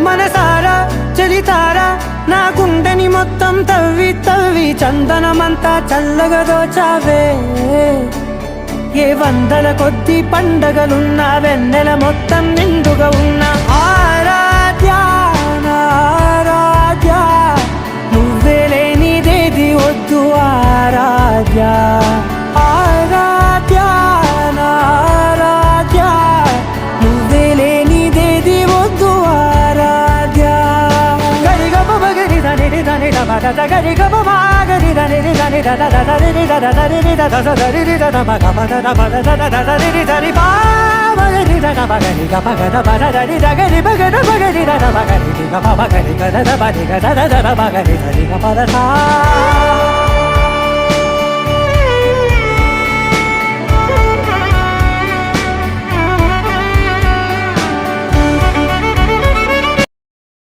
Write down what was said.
మనసారా చలితారా నా గుండెని మొత్తం తవ్వి తవ్వి చందనమంతా చల్లగా దోచావే ఏ వందల కొద్ది పండగలున్నా వెన్నెల మొత్తం నిండుగా ఉన్న ఆరాధ్య నా ఆరాధ్య నువ్వే లేనిదేది వద్దు ఆరాధ్య ఆరాధ్య నా ఆరాధ్య నువ్వే లేనిదేది వద్దు ఆరాధ్య గరిగమ మగరి దని దని దమ దద గరిగమ మాగరి దని దని దద దద దని దద దని దద దరి దద మగమ దద మద దద దరి దరి బా మగరి దద మగరి గమ గద బద దరి దగరి మగద మగరి దద మగరి గమ మగరి గద బది గద దద మగరి దరి గమ దద